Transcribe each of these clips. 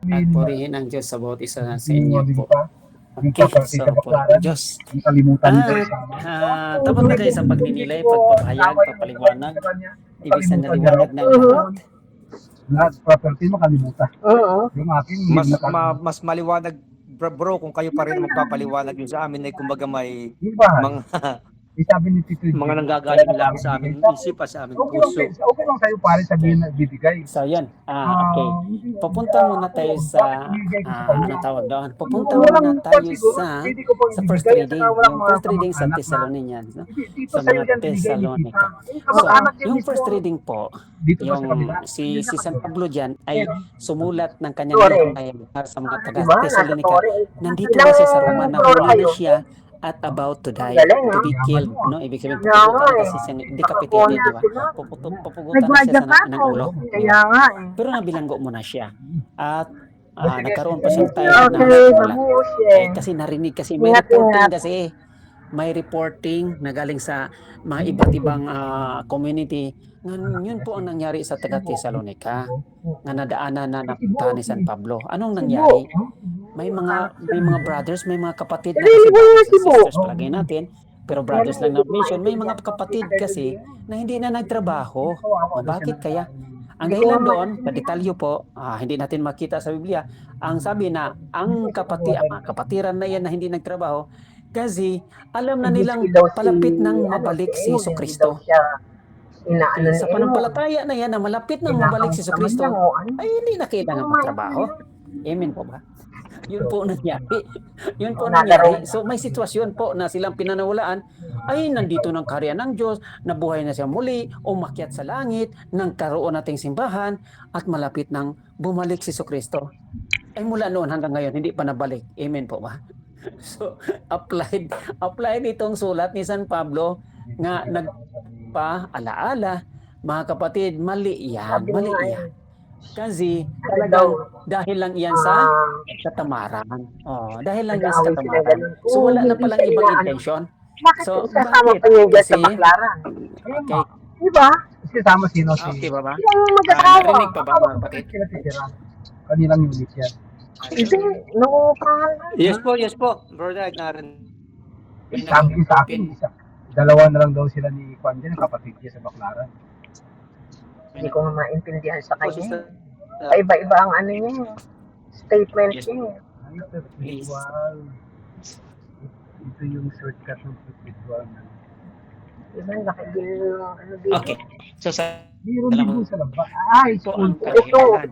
at sabihin mo, purihin ang Diyos sa bawat isa sa inyo yung, di po. ba? Yung Okay, property sa so purihin Baklaran, Diyos. yung kalimutan nila At sa tapos na kayo sa dito pagninilay, ko pagpapahayag, inawa yung nagpapalito papaliwanag, sa kanya. Yung ibig sa kalimutan niya raw. naliwanag ng lahat. Lahat property mo kalimutan. Yung akin, hindi Mas nakalimutan. mas maliwanag bro kung kayo pa rin magpapaliwanag yun sa amin ay kumbaga may Yung bahay, mga sabi ni Tito mga Gio, nanggagaling lang sa aming isip at sa aming puso. okay lang sa'yo pare sabihin na bibigay. So, yan. Okay. Pupunta muna tayo sa, anong tawag doon? Pupunta muna tayo sa first reading. Yung first reading sa Thessalonians. No? Sa mga Thessalonica. So, yung first reading po, yung si San Pablo dyan ay sumulat ng kanyang para sa mga taga-Thessalonica. Nandito na siya sa Roma, nahuli na siya at about to die, to be killed, no? Ibig sabihin, pupugutan kasi siya, decapitated, di ba? Pupugutan na siya ng ulo. Pero nabilanggo mo na siya. At nagkaroon pa siyang time na sumulat. Kasi narinig, kasi may reporting na galing sa mga iba't ibang community. Yun po ang nangyari sa taga-Thessalonica, na nadaanan na napunta ni San Pablo. Anong nangyari? May mga brothers, may mga kapatid na kasi brothers and sisters palagay natin, pero brothers lang na mention, may mga kapatid kasi na hindi na nagtrabaho. Bakit kaya? Ang dahilan doon, sa detalyo po, hindi natin makita sa Biblia, ang sabi na ang kapatiran na yan na hindi nagtrabaho, kasi alam na nilang palapit nang mabalik si Jesucristo. Sa panampalataya na yan na malapit nang mabalik si Jesucristo, ay hindi na kailangan magtrabaho. Amen po ba? Yun po nangyari. Yun po nangyari. So may sitwasyon po na silang pinanawalaan, ay nandito ng karya ng Diyos, nabuhay na siya muli, umakyat sa langit, nagkaroon nating simbahan, at malapit nang bumalik si Jesucristo. Ay mula noon hanggang ngayon, hindi pa nabalik. Amen po ba? So applied itong sulat ni San Pablo nga nagpa-alaala, mga kapatid, mali yan. Kasi talagang dahil lang yan sa katamaran. Dahil lang yan sa katamaran. So wala na palang ibang intention. So bakit? Kasi okay. Diba? Kasama sino si... Okay ba ba? Yung mag-asawa. Narinig pa ba mga kapatid? Kanilang unit yan. Yes po. Brother, narin. Sabi sa akin, dalawa na lang daw sila ni Juan dyan, kapatid niya sa Baklaran. Hindi ko maintindihan sa kanya. Iba-iba ang ano niya, statement niya. Spiritual. Ito yung shortcut ng spiritual. Diba, nakagil ano dito. Okay. So Meron sa labas. ito ang kailangan.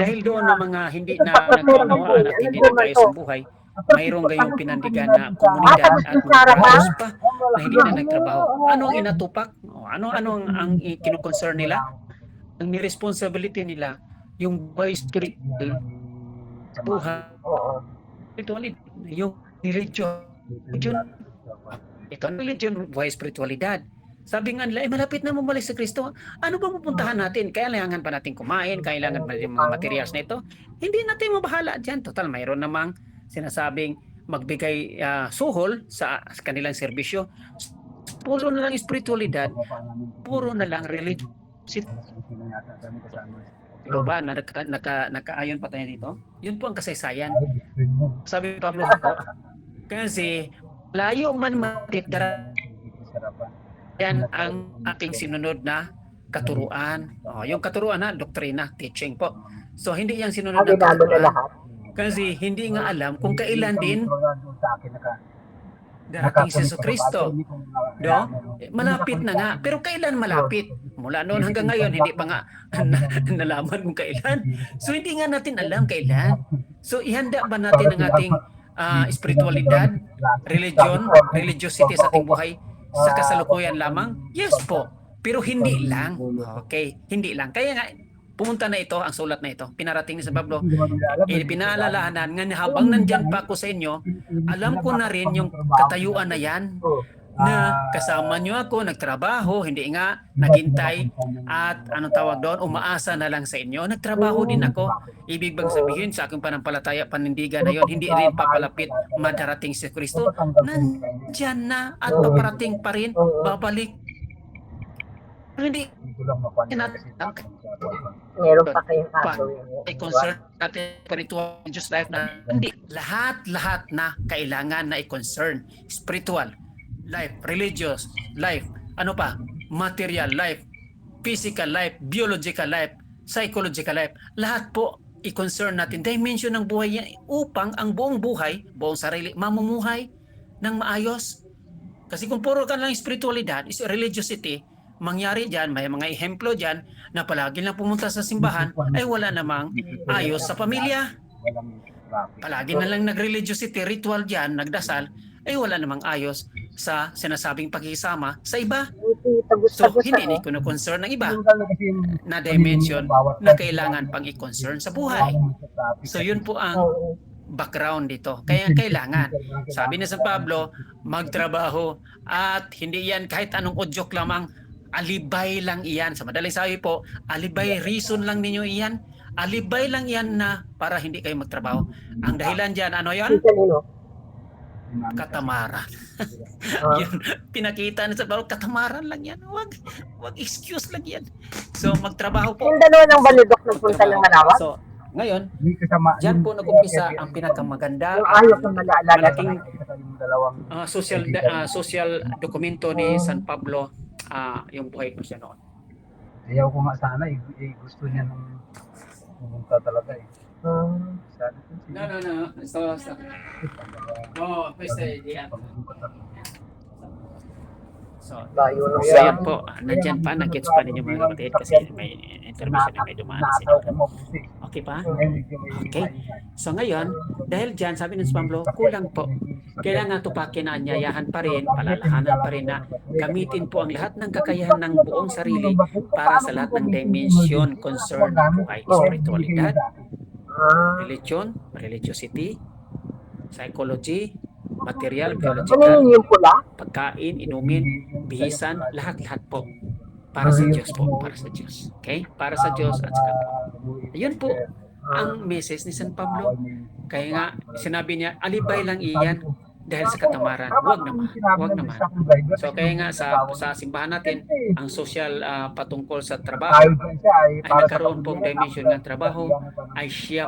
Dahil doon na mga hindi na nagkaunawaan at hindi nagkaayos ang buhay, mayroong gayong pinandigan na komunidad at mga brothers pa na hindi na nagtrabaho. Ano ang inatupak? Ano ang kino-concern nila? Ang responsibility nila, yung by spiritual buhay, yung religion. Ito ang religion, buhay spiritualidad. Sabi nga nila, malapit na bumalik sa Kristo. Ano bang pupuntahan natin? Kailangan pa natin kumain, kailangan pa natin mga materials na ito. Hindi natin mabahala dyan. Total, mayroon namang sinasabing magbigay suhol sa kanilang serbisyo. Puro na lang spiritualidad, puro na lang religion. Ito ba, nakaayon pa tayo dito? Yun po ang kasaysayan. Sabi Pablo po, kasi layo man matitira, yan ang aking sinunod na katuruan. Yung katuruan na, doktrina, teaching po. So, hindi yan sinunod na katuruan. Kasi hindi nga alam kung kailan din darating si Jesucristo. Malapit na nga. Pero kailan malapit? Mula noon hanggang ngayon, hindi pa nga nalaman kung kailan. So, hindi nga natin alam kailan. So, ihanda ba natin ang ating spiritualidad, religiosity sa ating buhay sa kasalukuyan lamang? Yes po. Pero hindi lang. Okay? Hindi lang. Kaya nga, pumunta na ito, ang sulat na ito, pinarating ni San Pablo, pinaalalahanan nga habang nandyan pa ako sa inyo, alam ko na rin yung katayuan na yan, na kasama nyo ako, nagtrabaho, hindi nga naghintay at anong tawag doon, umaasa na lang sa inyo, nagtrabaho din ako. Ibig bang sabihin sa aking panampalataya, panindigan na yon, hindi rin papalapit madarating si Kristo, nandyan na at paparating pa rin, babalik. Hindi Hindi ko lang makuha natin kasi Meron pa kayong kaso yun. ay concern natin spiritual just life na hindi lahat na kailangan na i-concern spiritual life, religious life, ano pa, material life, physical life, biological life, psychological life, lahat po i-concern natin dimension ng buhay yan upang ang buong buhay, buong sarili mamumuhay ng maayos. Kasi kung puro ka lang spiritualidad, is religiosity, mangyari dyan, may mga ehemplo dyan na palagi lang pumunta sa simbahan ay wala namang ayos sa pamilya. Palagi na lang nag-religiosity, ritual dyan, nagdasal, ay wala namang ayos sa sinasabing pakikisama sa iba. So, hindi na i-concern ng iba na dimension na kailangan pang i-concern sa buhay. So, yun po ang background dito. Kaya kailangan, sabi ni San Pablo, magtrabaho at hindi yan kahit anong udyok lamang, alibay lang iyan. Sa madaling sabi po, alibay reason lang ninyo iyan. Alibay lang yan na para hindi kayo magtrabaho. Ang dahilan dyan, ano yan? Katamaran. Yun, pinakita na sa bawat katamaran lang yan. Wag excuse lang yan. So, magtrabaho po. Yung dalawa ng balidok nagpunta ng Manawa? So, ngayon, dyan po nag-umpisa ang pinakamaganda Yung ayaw ng mag-aalaga sa malaking social dokumento ni San Pablo, yung buhay ko siya noon. Ayaw ko nga sana, gusto niya nung pumunta talaga eh. Sabi ko siya. No. Oh, please say, So, Layo na so yan. yan po, nandyan pa, nag-gets pa ninyo mga kapatid kasi may intermission na may dumaan sa inyo. Okay pa? Okay. So ngayon, dahil dyan, sabi ng Pablo, kulang po. Kailangan tupakin na anyayahan pa rin, palalahanan pa rin na gamitin po ang lahat ng kakayahan ng buong sarili para sa lahat ng dimension, concern ng buhay, spiritualidad, religion, religiosity, psychology, material, Ano biological, yun yung pula? pagkain, inumin, bihisan, lahat-lahat po. Para sa Diyos po, para sa Diyos. Okay? Para sa Diyos at sa kapwa. Ayun po ang message ni San Pablo. Kaya nga, sinabi niya, alibay lang iyan dahil sa katamaran. Huwag naman. So kaya nga sa simbahan natin, ang social patungkol sa trabaho ay nagkaroon pong dimension ng trabaho ay siya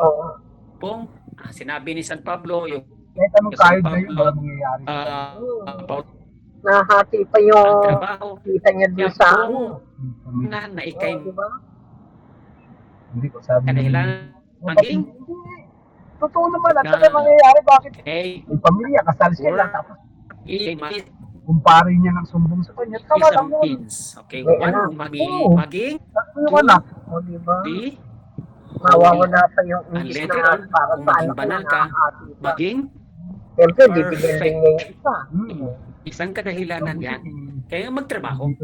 pong sinabi ni San Pablo, yung Kahit anong kahit na yun, walang mangyayari. Nahati pa ang yung trabaho kita niya doon sa na ikay diba? Hindi ko sabi. kadahilan maging Totoo naman, at saka mangyayari, bakit? okay, Yung pamilya, kasal sila, tapos is kumpare niya ng sumbong sa kanya. Tama lang a yun. means. Okay, one maging Tatlo yung anak. O diba? di Mawawala pa yung ang imbis letter na on, para kung sa maging ano banal ka, maging Siyempre, bibigyan din niya yung isa. isang kadahilanan yan. Kaya magtrabaho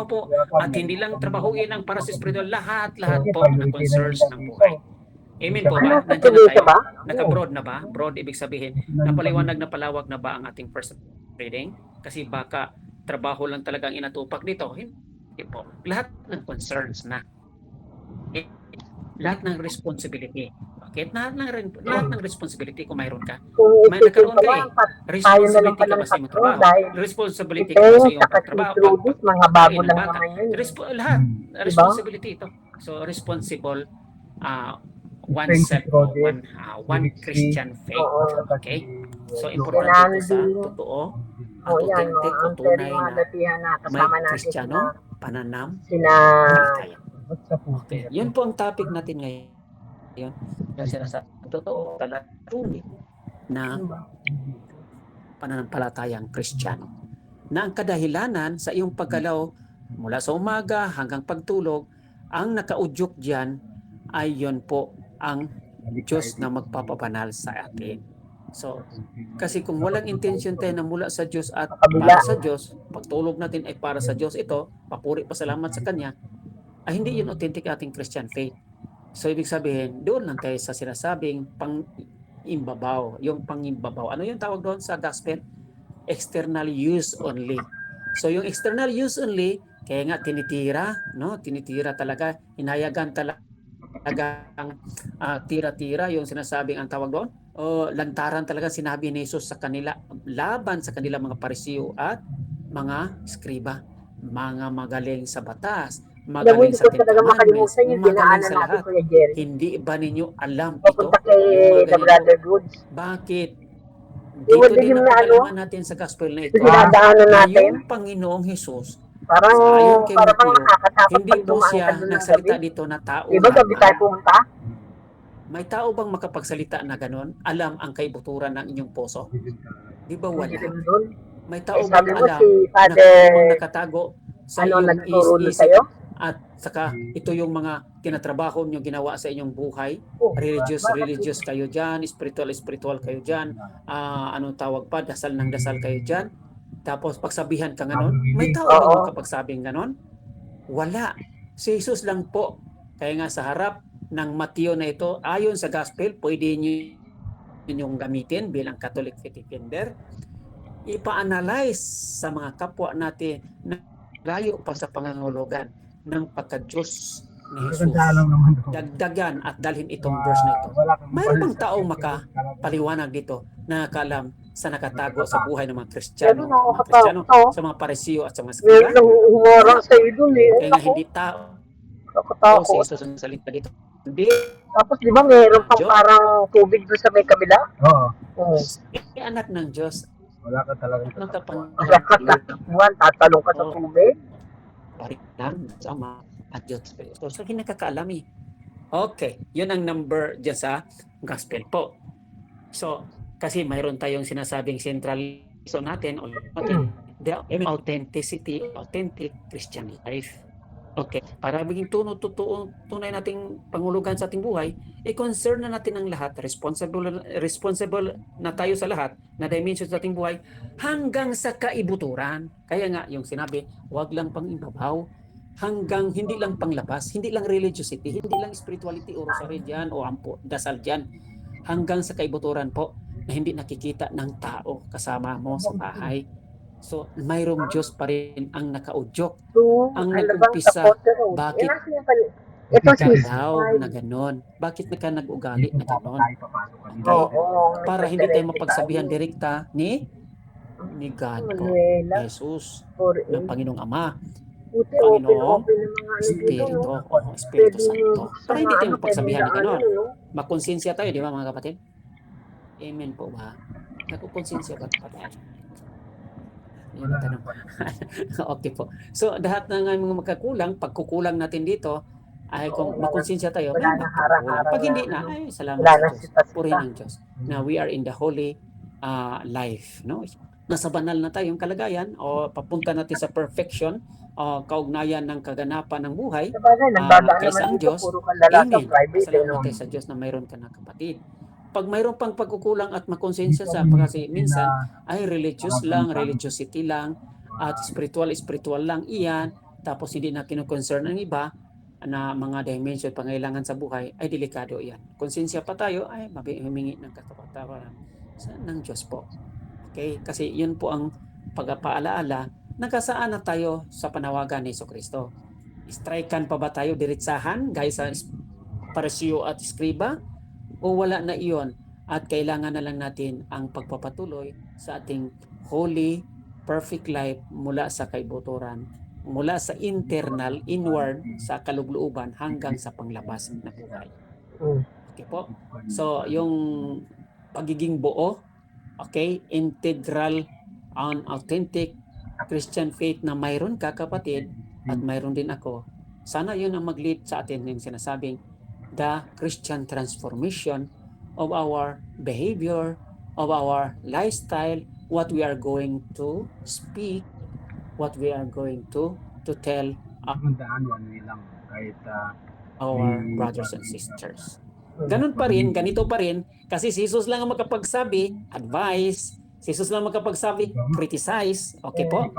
po at hindi lang trabahuin ang para sa spiritual, lahat po na concerns ng buhay. Amen po ba? Nandiyan na tayo? ba? Naka-broad na ba? Broad ibig sabihin, napaliwanag na palawak na ba ang ating first reading? Kasi baka trabaho lang talagang inatupak dito. Hindi po. Lahat ng concerns na. Lahat ng responsibility. Bakit? Lahat ng responsibility kung mayroon ka. Kung May nagkaroon ka isipin eh. tayo na lang Responsibility ka pala ba sa iyong ng trabaho? dahil Responsibility ka ba sa Ipeng, iyong saka trabaho? si Trudis, mga bago ng lang bata. naman yun. Lahat. Responsibility ito. So, responsible oneself, one Christian faith. Okay? So, importante ito sa totoo at O yan, authentic o ang tunay mga na datihan na may kasama natin Kristiyano, pananam, sina palataya. Okay. Yun po ang topic natin ngayon. Yung sinasabi, totoo talaga tunay na pananampalatayang Kristiyano. Na ang kadahilanan sa iyong paggalaw mula sa umaga hanggang pagtulog, ang nakaudyok diyan ay yun po ang Diyos na magpapabanal sa atin. So, kasi kung walang intensyon tayo na mula sa Diyos at para sa Diyos, pagtulog natin ay para sa Diyos ito, papuri pasalamat sa Kanya, ay hindi yun authentic ating Christian faith. So, ibig sabihin, doon lang tayo sa sinasabing pang-imbabaw. Yung pang-imbabaw. Ano yung tawag doon sa gospel? External use only. So, yung external use only, kaya nga tinitira, no? Tinitira talaga, hinayagan talaga ang tira-tira, yung sinasabing ang tawag doon, lantaran talaga sinabi ni Jesus sa kanila, laban sa kanila mga parisiyo at mga skriba. mga magaling sa batas, Alam mo, magaling hindi sa ko Ten talaga Commandments, makalimutan yung magaling dinaanan sa natin, lahat. Kuya Jerry. Hindi ba ninyo alam ito? Papunta kay Yung mga The ganito. Brother Goods. Bakit? Yung Dito din madilim ang na ano, pag-alaman natin sa gospel na ito, dinadaanan na natin. yung Panginoong Jesus, Parang, ayon kay para bang Mateo, nakakatakot hindi pag po dumaan ka siya doon ng gabi. nagsalita dito na tao Di ba gabi tayo lamang. pumunta? May tao bang makapagsalita na ganon? Alam ang kaibuturan ng inyong puso? Di ba Ang wala? dilim doon. May Eh, tao sabi bang mo alam si na Father, kung anong nakatago sa ano, iyong nagturo doon isip sa'yo? at saka ito yung mga tinatrabaho nyo ginawa sa inyong buhay? Oh, Religious kayo dyan, spiritual kayo dyan, anong tawag pa, dasal ng dasal kayo dyan. Tapos pagsabihan ka ganon, may tao bang Oo. makapagsabing ganon? Wala. Si Jesus lang po. Kaya nga sa harap ng Mateo na ito, ayon sa gospel, pwede nyo inyong gamitin bilang Catholic defender, ipa-analyze sa mga kapwa natin na layo pa sa pangangulugan ng pagka-Diyos ni Jesus. Dagdagan at dalhin itong verse na ito. Mayroon bang taong makapaliwanag dito na nakakaalam sa nakatago sa buhay ng mga Kristiyano, sa mga Parisiyo at sa mga Meron Skriba? lang humarang sa'yo doon eh. Kaya nga hindi tao si Nakatakot. Jesus ang salita dito. Hindi. Tapos di ba meron pang Diyos. parang tubig doon sa may kabila? Oo. Oo. Anak ng Diyos. Wala ka talagang Anong tapang Kaya katakbuhan, tatalong ka sa tubig. paritan sama at Diyos. So hindi nakakaalam eh. Okay, yun ang number dyan sa gospel po. So, kasi mayroon tayong sinasabing central so natin o the authentic Christian life. Okay, para maging tunay nating pangulugan sa ating buhay, i-concern na natin ang lahat, responsible na tayo sa lahat na dimensions sa ating buhay hanggang sa kaibuturan. Kaya nga, yung sinabi, wag lang pang ibabaw, hanggang hindi lang panglabas, hindi lang religiosity, hindi lang spirituality o rosary dyan o ampo, dasal dyan, hanggang sa kaibuturan po na hindi nakikita ng tao kasama mo sa bahay. So, mayroong Diyos pa rin ang nakaudyok. Ang nag-umpisa, bakit Ito ka si daw na ganon? Bakit ka nag-ugali na ganon? Okay? Oo. Para hindi tayo mapagsabihan direkta ni God po, Jesus, ng Panginoong Ama, Panginoong Espiritu, Espiritu Santo. Para hindi tayo mapagsabihan na ganon. Makonsensya tayo, di ba mga kapatid? Amen po ba? Nagkukonsensya ba tayo? Yun ang tanong. Okay po. So, lahat ng mga magkakulang, pagkukulang natin dito, ay kung makonsensya tayo, may magkukulang. Pag hindi na, ay salamat sa Diyos. Purihin ang Diyos. Na we are in the holy life. No? Nasa banal na tayong kalagayan o papunta natin sa perfection o kaugnayan ng kaganapan ng buhay kaysa ang Diyos. Amen. Salamat tayo sa Diyos na mayroon ka na kapatid. Pag mayroon pang pagkukulang at makonsensya sa kasi minsan ay religiosity lang at spiritual lang iyan, tapos hindi na kino-concern ang iba na mga dimension pangailangan sa buhay, ay delikado iyan. Konsensya pa tayo ay humingi ng katapatawaran ng Diyos po. Okay? Kasi yun po ang pagpaalaala, nagkasaan na tayo sa panawagan ni Jesucristo. Strikean pa ba tayo diretsahan gaya sa Parisiyo at Skriba? O wala na iyon at kailangan na lang natin ang pagpapatuloy sa ating holy, perfect life mula sa kaibuturan, mula sa internal, inward, sa kalugluuban hanggang sa panglabas na buhay. Okay po? So, yung pagiging buo, okay, integral and authentic Christian faith na mayroon ka kapatid at mayroon din ako, sana yun ang mag-lead sa atin yung sinasabing the Christian transformation of our behavior, of our lifestyle, what we are going to speak, what we are going to tell our brothers and sisters. Ganun pa rin, ganito pa rin, kasi si Jesus lang ang makapagsabi, advice, si Jesus lang makapagsabi, criticize, okay po?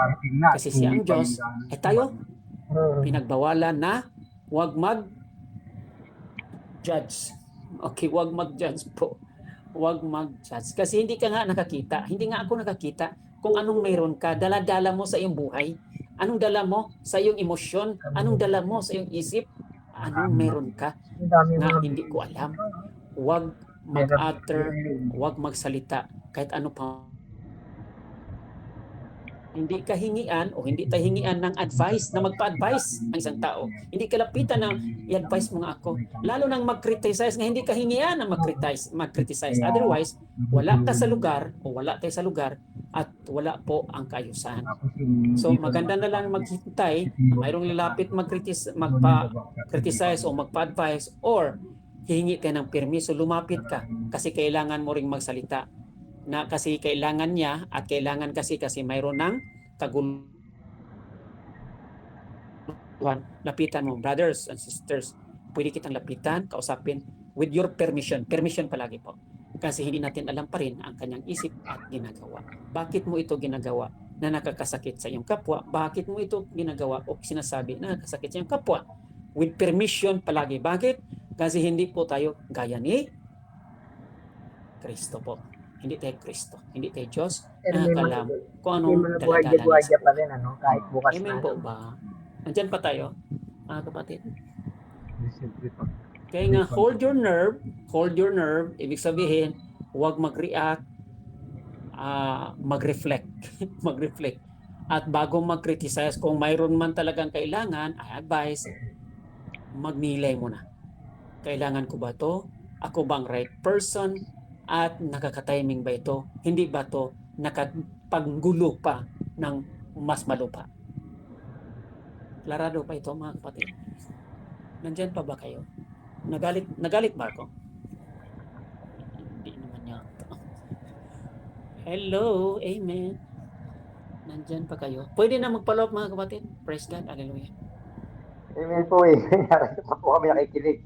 Kasi siya ang Diyos, eh tayo, pinagbawalan na huwag judge. Okay, huwag mag-judge po. Huwag mag-judge. Kasi hindi ka nga nakakita. Hindi nga ako nakakita kung anong mayroon ka. Dala-dala mo sa iyong buhay. Anong dala mo sa iyong emosyon? Anong dala mo sa iyong isip? Anong mayroon ka na hindi ko alam? Huwag mag-utter, huwag magsalita kahit ano pa Hindi ka hingian o hindi tayo hingian ng advice na magpa-advise ang isang tao. Hindi ka lapitan na i-advise mo nga ako. Lalo nang mag-criticize nga hindi ka hingian na mag-criticize. Otherwise, wala ka sa lugar o wala tayo sa lugar at wala po ang kaayusan. So maganda na lang maghintay na mayroong lalapit magpa-criticize o magpa-advise or hihingi ka ng permiso, lumapit ka kasi kailangan mo ring magsalita na kasi kailangan niya at kailangan kasi mayroon ng kaguluhan. Lapitan mo, brothers and sisters, pwede kitang lapitan, kausapin with your permission. Permission palagi po. Kasi hindi natin alam pa rin ang kanyang isip at ginagawa. Bakit mo ito ginagawa na nakakasakit sa iyong kapwa? Bakit mo ito ginagawa o sinasabi na nakakasakit sa iyong kapwa? With permission palagi. Bakit? Kasi hindi po tayo gaya ni Kristo po. Hindi tayo Kristo. Hindi tayo Diyos. Nakakalam kung anong daladalan niya. pa rin, ano, kahit bukas Amen na. po ba? Nandyan pa tayo, mga kapatid. Siyempre pa. Kaya nga, hold your nerve. Ibig sabihin, huwag mag-react, mag-reflect. mag-reflect. At bago mag-criticize, kung mayroon man talagang kailangan, I advise, magnilay muna. Kailangan ko ba ito? Ako bang right person? At nakaka-timing ba ito? Hindi ba ito nakapaggulo pa ng mas malupa? Klarado pa ito, mga kapatid. Nandyan pa ba kayo? Nagalit ba ako? Hindi naman yata. Hello, amen. Nandyan pa kayo? Pwede na magpalop, mga kapatid. Praise God, hallelujah. Amen po eh. Pa po kami nakikinig.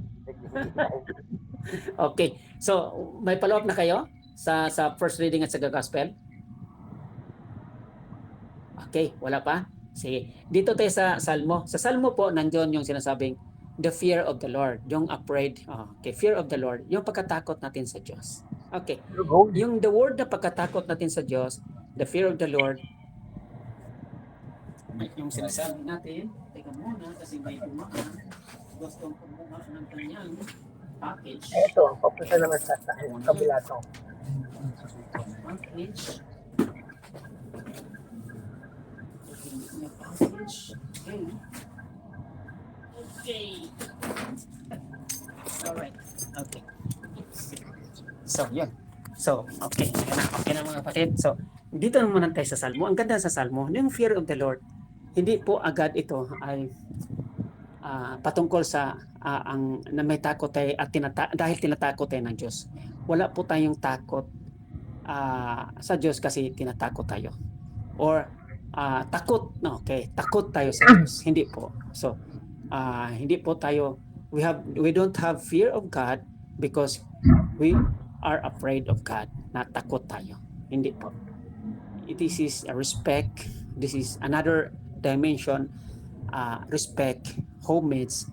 Okay, so may follow-up na kayo sa first reading at sa gospel? Okay, wala pa? Sige. Dito tayo sa Salmo. Sa Salmo po, nandiyon yung sinasabing the fear of the Lord, yung afraid. Okay, fear of the Lord, yung pagkatakot natin sa Diyos. Okay, yung the word na pagkatakot natin sa Diyos, the fear of the Lord, yung sinasabi natin, teka muna kasi may gustong kumuha ng kanyang package. Ito, papunta naman sa kabila to. Package. Package. Okay. Alright. Okay. So, yun. So, okay. Okay na mga kapatid. So, dito naman tayo sa Salmo. Ang ganda sa Salmo, yung fear of the Lord, hindi po agad ito ay patungkol sa ang na may takot tayo at dahil tinatakot tayo ng Diyos. Wala po tayong takot sa Diyos kasi tinatakot tayo. Or takot, no, okay, takot tayo sa Diyos. Hindi po. So, hindi po tayo we don't have fear of God because we are afraid of God. Natakot tayo. Hindi po. This is a respect. This is another dimension, respect, homage,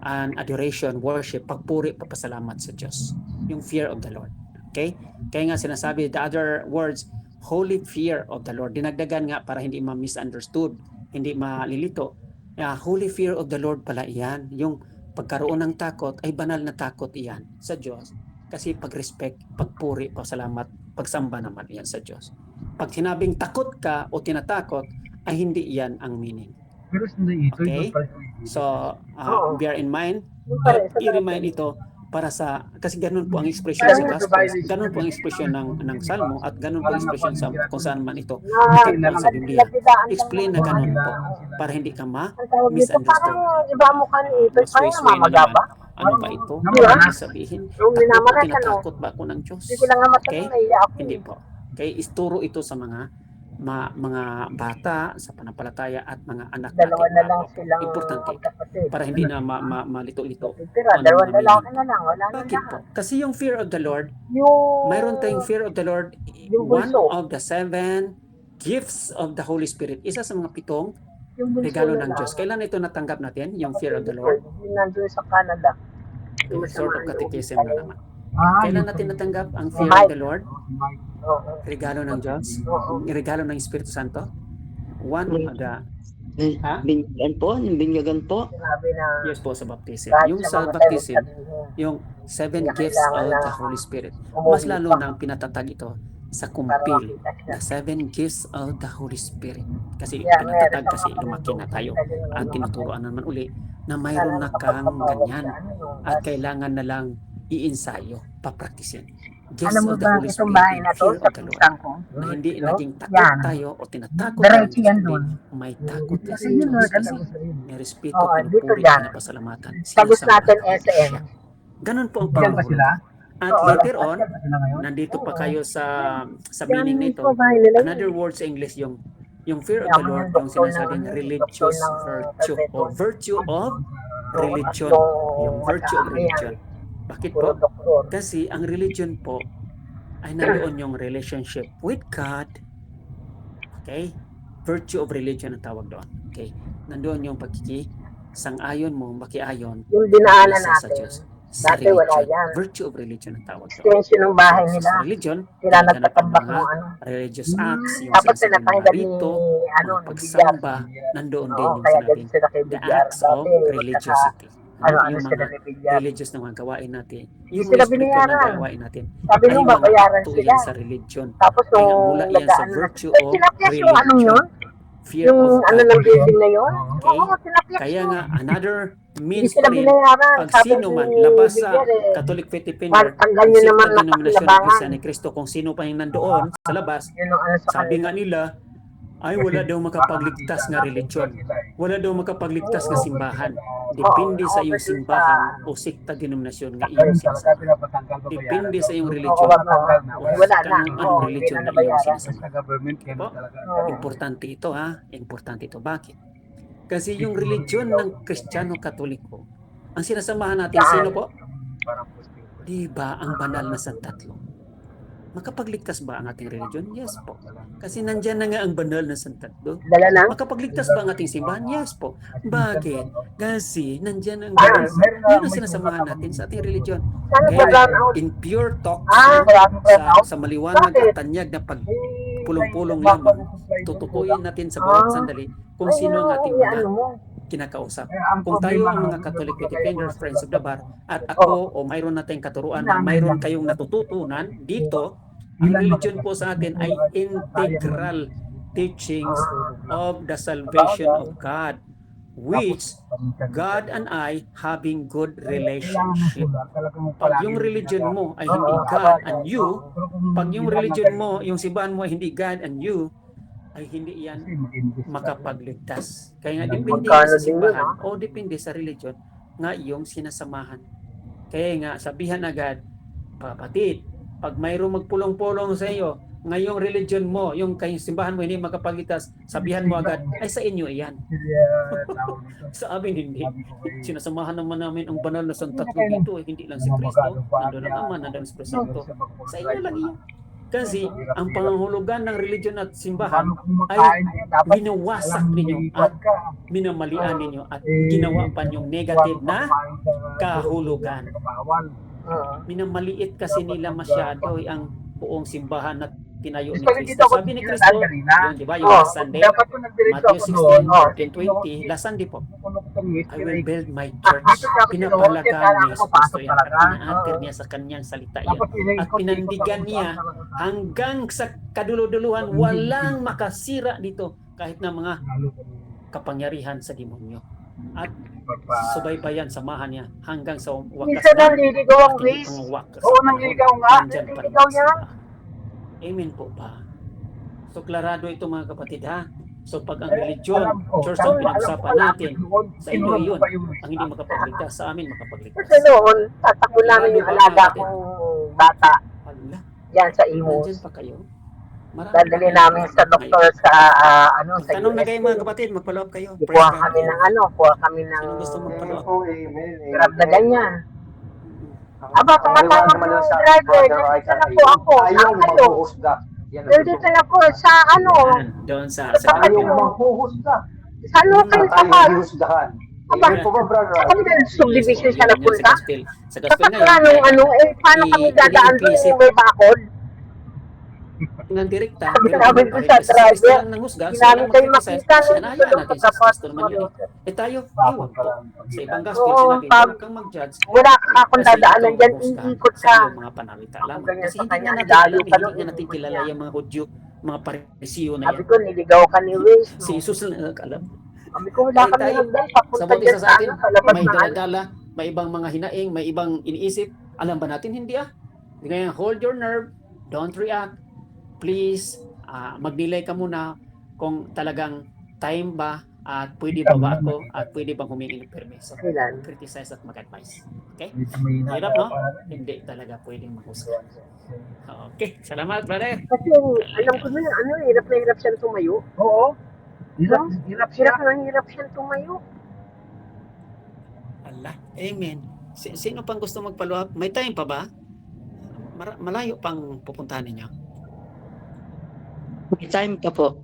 and adoration, worship, pagpuri, papasalamat sa Diyos. Yung fear of the Lord. Okay? Kaya nga sinasabi, the other words, holy fear of the Lord. Dinagdagan nga para hindi ma-misunderstood, hindi malilito. Holy fear of the Lord pala iyan. Yung pagkaroon ng takot ay banal na takot iyan sa Diyos. Kasi pag-respect, pagpuri, pasalamat, pagsamba naman iyan sa Diyos. Pag sinabing takot ka o tinatakot, ay hindi iyan ang meaning. Okay? So, bear in mind, i-remind ito para sa, kasi ganun po ang expression sa gospel, ganun po ang expression ng Salmo, at ganun po ang expression sa kung saan man ito dito sa Biblia. Explain na ganun po para hindi ka ma-misunderstood. Iba mo kan ito, Sway parang mamagaba. ano ba ito? Diba? Ano sabihin? Tinatakot ba ako ng Diyos? Hindi ko lang nga Okay? matanong, naiya ako. Hindi po. Okay, isturo ito sa mga bata sa panampalataya at mga anak natin. Dalawa na lang silang Importante ito magkapatid. para hindi na malito-lito. Tira, dalawa lalaki na lang, wala na Bakit po? lahat. Kasi yung fear of the Lord, Yung mayroon tayong fear of the Lord, Yung one bunso. of the 7 gifts of the Holy Spirit. Isa sa mga 7 yung bunso regalo na ng lang. Diyos. Kailan ito natanggap natin? Yung fear of the Lord? Yung nandun sa Canada. Sort of catechism na naman. Ah, Kailan natin natanggap ang fear of the Lord? Oo. Regalo ng Diyos? Oo. Regalo ng Espiritu Santo? One of the... Ha? Binyagan po? Yung binyagan po? Sinabi na Yes po, sa baptism. kahit Yung sa sa mga baptism, tayo, yung 7 Kaya gifts of kailangan the na Holy Spirit. umuwi Mas lalo pa. na ang pinatatag ito sa Para kumpil makita siya. na 7 gifts of the Holy Spirit. Kasi Yeah, pinatatag meron kasi siyang lumaki na tayo at tinuturoan naman uli na Sana mayroon na kang nakapagpatawag ganyan sa ano, yung at bus. kailangan na lang i-ensayo, papraktisin. Gifts Alam mo of the ba Holy itong Spirit bahay and na to fear sa of the Lord. pinsan ko? Na hindi Ito? naging takot Yan. tayo o tinatakot tayo ng Diretso Diyos, yan kundi doon. may takot tayo sa Yun, Diyos kasi Kasi, may respeto, Oo, dito pinupuri, dyan. pinapasalamatan. Tagos Sinasamahan natin natin SM. siya. Ganon po ang Diyan ba sila? pangungulugan. At Oo, later on, Diyan ba sila ngayon? nandito pa kayo sa Yan meaning na ito. mismo bahay nila yun. Another word sa English, yung fear of Yung the Lord, yung doktor sinasabing ng- religious doktor ng virtue o Perpetual. virtue of religion. Yung virtue of religion. Bakit Puro po? doktor. Kasi ang religion po ay nandoon yung relationship with God. Okay? Virtue of religion ang tawag doon. Okay? Nandoon yung sang-ayon mo, makiayon Yung dinaanan isa sa natin. Diyos. Sa Dati wala religion. yan. Virtue of religion ang tawag doon. Extension ng bahay So, nila. sa religion, Sila tinatanap ang nagtatambak mga ng ano. religious acts, yung Tapos sinasabing mga pinapakinggan ni rito, ano, mga ni pagsamba, nandoon din Oo, yung kaya sinabing ganun sila kay the Bilyar. acts Dati, of religiosity. ano Yung sila mga ni Bilyar. religious na mga gawain natin. Hindi Yung sila mga spiritual na binayaran. gawain natin Sabi ay nung mga babayaran akto sila. yan sa religion. Tapos Kaya nung mula yan sa nag-ano na, virtue eh, of tinapyas yung anong religion. yun? Fear Yung of ano God. ng building na yun? Okay? Oo, tinapyas Kaya yun. nga, another Hindi means sila pa rin, binayaran. pag Sabi sino ni man labas sa Bilyar eh. Catholic Faith Defender, Tanggal kung nyo sino naman ang denominasyon ng nakakalabangan. Iglesia ni Cristo, kung sino pa yung nandoon sa labas, Yun ang ano sa sabi kanila. nga nila, ay wala daw makapagligtas nga religion. Wala daw makapagligtas nga simbahan. Depende sa iyong simbahan o sikta denominasyon nga iyong sinasamahan. Depende sa iyong Oo, religion. wala na. Wala na. Anong Oo, religion hindi na na iyong nabayaran. sinasamahan. Sa government, yan Po? talaga. Oo. Importante ito ha. Importante ito. Bakit? Kasi yung religion ng Kristiyano Katoliko, ang sinasamahan natin, sino po? Parang positive. Di ba ang banal na Santatlo? Makapagligtas ba ang ating religion? Yes po. Kasi nandyan na nga ang banal na Santatlo. Dala na? Makapagligtas ba ang ating simbahan? Yes po. Bakit? Kasi nandyan ang banal. Yun ang sinasamahan natin sa ating religion. Sana Kaya ba out? in pure talk, Kaya sa maliwanag at tanyag na pagpulong-pulong lamang, tutukuyin natin sa bawat sandali kung sino ang ating mga ano mo? kinakausap. Kung tayo ang mga Catholic Faith Defenders, Friends of the Bar, at ako o mayroon nating katuruan na mayroon kayong natututunan dito, ang religion po sa atin ay integral teachings of the salvation of God, which God and I having good relationship. Pag yung religion mo ay hindi God and you, pag yung religion mo, yung simbahan mo ay hindi God and you, ay hindi yan makapagligtas. Kaya nga depende sa simbahan o depende sa religion nga iyong sinasamahan. Kaya nga sabihan agad, kapatid, pag mayroong magpulong-pulong sa iyo, ngayong religion mo, yung kayong simbahan mo hindi makapagligtas, sabihan mo agad, ay sa inyo iyan. Sa amin hindi. Sinasamahan naman namin ang banal na Santatlo dito, hindi lang si Kristo, nandun ang Ama, nandun ang Espiritu Santo. Sa inyo lang iyan. Kasi ang pangangulugan ng religion at simbahan ay winawasak ninyo at minamalian ninyo at ginawa pa yung negative na kahulugan. Minamaliit kasi nila masyado ang buong simbahan na tinayo ni Kristo. Sabi ni Kristo, yun, di ba, yung last Sunday, Matthew 16, 14, 20, last Sunday po, I will build my church. Pinapalagaan ni Jesus Kristo yan at pinaatir niya sa kanyang salita yan. At pinandigan niya hanggang sa kaduluduluhan, walang makasira dito kahit na mga kapangyarihan sa demonyo. At subaybayan, samahan niya hanggang sa wakas Minsan lang liligaw ang ways. Oo, nangliligaw nga. Nangliligaw yan. Amen po ba? So, klarado ito mga kapatid ha. So, pag ang religion, church ang pinag-usapan natin, sa inyo yun, ang hindi makapagligtas, sa amin makapagligtas. Kasi noon, tatakbo namin yung alaga kong bata. Hala, Yan sa Imos. nandyan pa kayo? Marami Dadali pa kayo. namin sa doktor sa sa Tanong na kayo UST. mga kapatid, mag-follow up kayo. Praise Kuha God. kami ng kuha kami ng Sino gusto mag-follow up? grab na ganyan. Aba, tumatawag yung driver, nandito na po ako. Ayaw Saan kayo? maghuhusga. Yan ang Nandito na po sa Yan, doon sa Ayaw maghuhusga. sa local Ayaw kapal. maghuhusgahan. Aba, Amen po ba, brother? sa kami ng subdivision siya Yan, nagpunta. sa gospel Kapag ngayon, paano paano kami dadaan doon i-implicit. may bakod? ng direkta, Sabi pero namin kahit sa pa si Kristo driver, lang nanghusga, hindi sila namin lang kayo mag-criticize, makita kasi nun. hinahayaan Doon natin si pagkapasok Kristo naman ko. yun eh. Eh tayo, Bakit ewan ka po. lang Sa pag-ilan? ibang gospel, Oo, sinabi, pag huwag kang mag-judge wala ka akong kasi dadaanan ikaw dyan, husgahan iikot sa ka. iyong mga panalita Ako lamang. ganyan Kasi sa hindi kanya, nga ang natin layo alam, pa hindi nung nga natin iikot kilala niya. yung mga Hudyo, mga Parisiyo na Sabi yan. ko, niligaw ka ni Wiz. Si Jesus lang alam. Sabi ko, wala Eh kami tayo, hagdan sa papunta bawat dyan isa sa sa ano, atin, sa labas may ng ano. daladala, may ibang mga hinaing, may ibang iniisip. Alam ba natin? Hindi ah. Kaya hold your nerve, don't react. Please, mag-delay ka muna kung talagang time ba at pwede ba ako at pwede bang humingi ng permiso. Kailan? Mag-criticize at mag-advise. Okay? Dito may Hirap, no? hinaharapan. Hindi talaga pwedeng mahusga. Okay, salamat, brother. Kasi alam ko na, ano, hirap na hirap siyang tumayo. Oo. Hirap, No? hirap siya. Hirap na hirap siyang tumayo. Allah, amen. Sino pang gusto mag-follow up? May time pa ba? Malayo pang pupuntahan ninyo. May time ka po.